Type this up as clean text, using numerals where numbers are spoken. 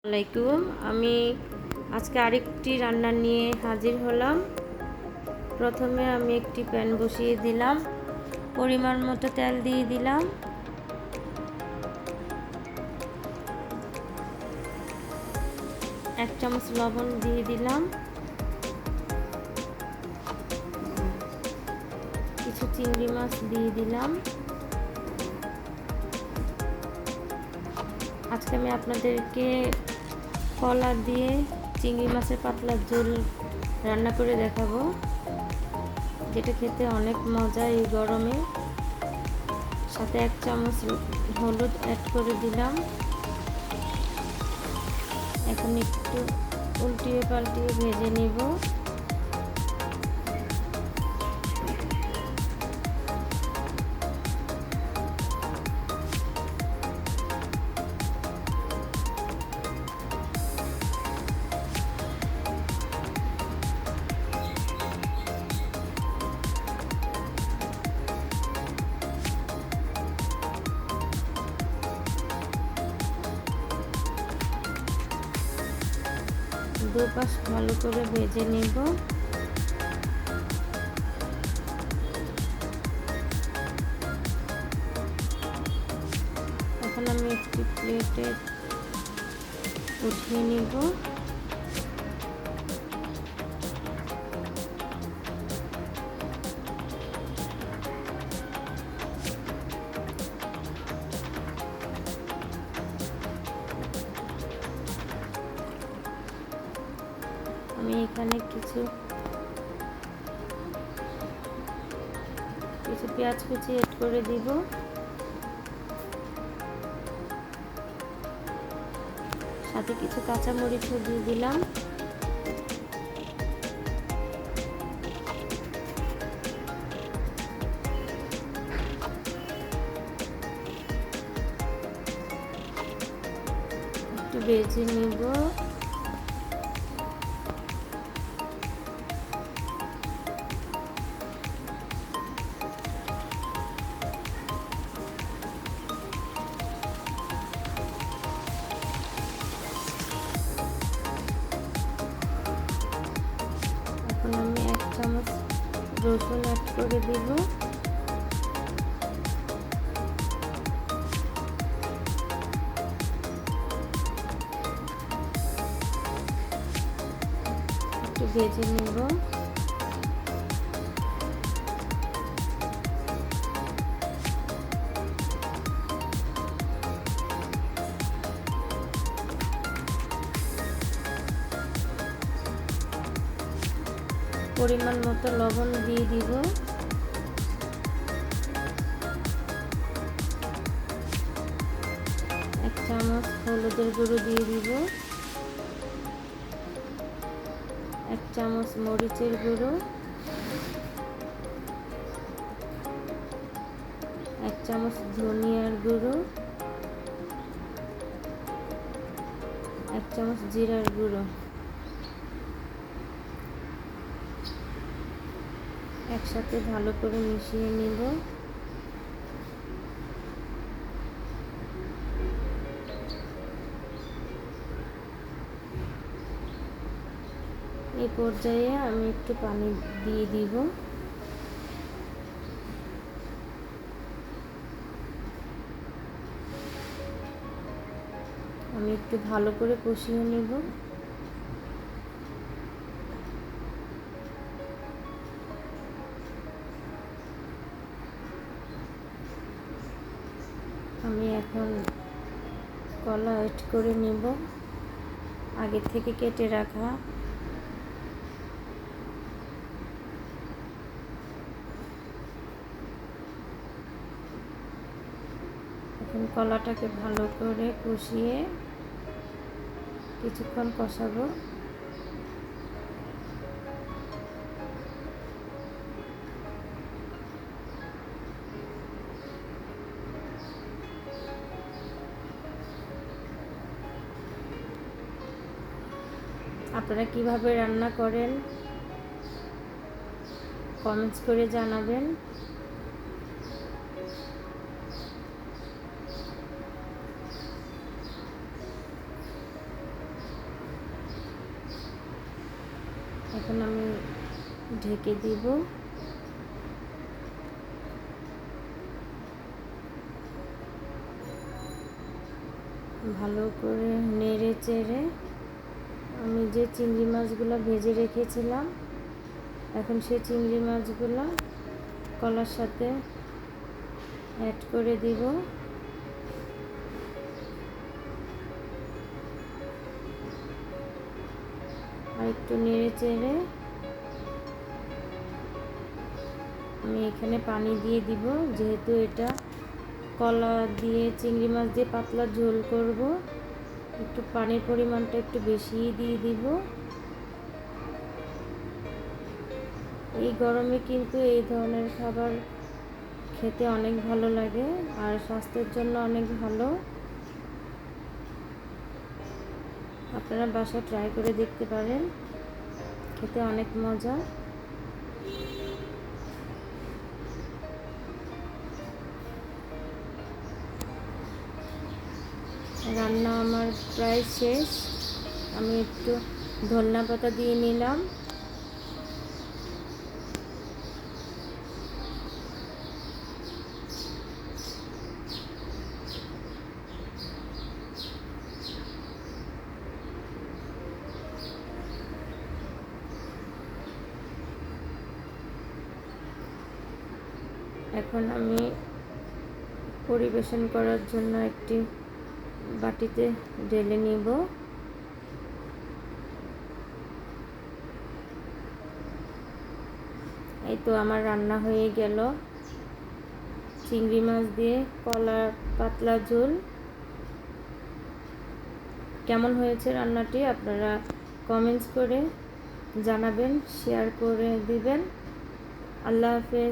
আসসালামাইকুম। আমি আজকে আরেকটি রান্না নিয়ে হাজির হলাম। প্রথমে আমি একটি প্যান বসিয়ে দিলাম, পরিমাণ মতো তেল দিয়ে দিলাম, এক চামচ লবণ দিয়ে দিলাম, কিছু চিংড়ি মাছ দিয়ে দিলাম। আজকে আমি আপনাদেরকে কলা দিয়ে চিংড়ি মাছের পাতলা ঝোল রান্না করে দেখাবো, যেটা খেতে অনেক মজা এই গরমে। সাথে এক চামচ হলুদ অ্যাড করে দিলাম। এখন একটু উল্টিয়ে পাল্টিয়ে ভেজে নিব। দুপাশ ভালো করে ভেজে নিব। এখন আমি একটি প্লেটে উঠিয়ে নিব। আমি এখানে কিছু পেঁয়াজ কুচি এড করে দিব। সাথে কিছু কাঁচামরিচও দিয়ে দিলাম। একটু ভেজে নিব। এখন আমি এক চামচ রসুন অ্যাড করে দিব। একটু ভেজে নিব। পরিমাণ মতো লবণ দিয়ে দিব। এক চামচ হলুদের গুঁড়ো দিয়ে দিব। এক চামচ মরিচের গুঁড়ো, এক চামচ ধনিয়ার গুঁড়ো, এক চামচ জিরার গুঁড়ো। একসাথে ভালো করে মিশিয়ে নিব। এই পর্যায়ে আমি একটু পানি দিয়ে দিব। আমি একটু ভালো করে কষিয়ে নেব। আমি এখন কলা অ্যাড করে নেব, আগে থেকে কেটে রাখা। এখন কলাটাকে ভালো করে কষিয়ে কিছুক্ষণ কষাবো। আপনারা কিভাবে রান্না করেন কমেন্টস করে জানাবেন। এখন আমি ঢেকে দিব। ভালো করে নেড়ে চেড়ে আমি যে চিংড়ি মাছগুলো ভেজে রেখেছিলাম, এখন সেই চিংড়ি মাছগুলো কলার সাথে অ্যাড করে দিব। আর একটু নেড়ে চেড়ে আমি এখানে পানি দিয়ে দিব, যেহেতু এটা কলা দিয়ে চিংড়ি মাছ দিয়ে পাতলা ঝোল করব, একটু পানির পরিমাণটা একটু বেশিই দিয়ে দিব। এই গরমে কিন্তু এই ধরনের খাবার খেতে অনেক ভালো লাগে আর স্বাস্থ্যের জন্য অনেক ভালো। আপনারা বাসায় ট্রাই করে দেখতে পারেন, খেতে অনেক মজা। রান্না আমার প্রায় শেষ। আমি একটু ধনিয়া পাতা দিয়ে নিলাম। এখন আমি পরিবেশন করার জন্য একটি বাটিতে ঢেলে নিব। এই তো আমার রান্না হয়ে গেল, চিংড়ি মাছ দিয়ে কলা পাতলা ঝোল। কেমন হয়েছে রান্নাটি আপনারা কমেন্টস করে জানাবেন, শেয়ার করে দিবেন। আল্লাহ হাফেজ।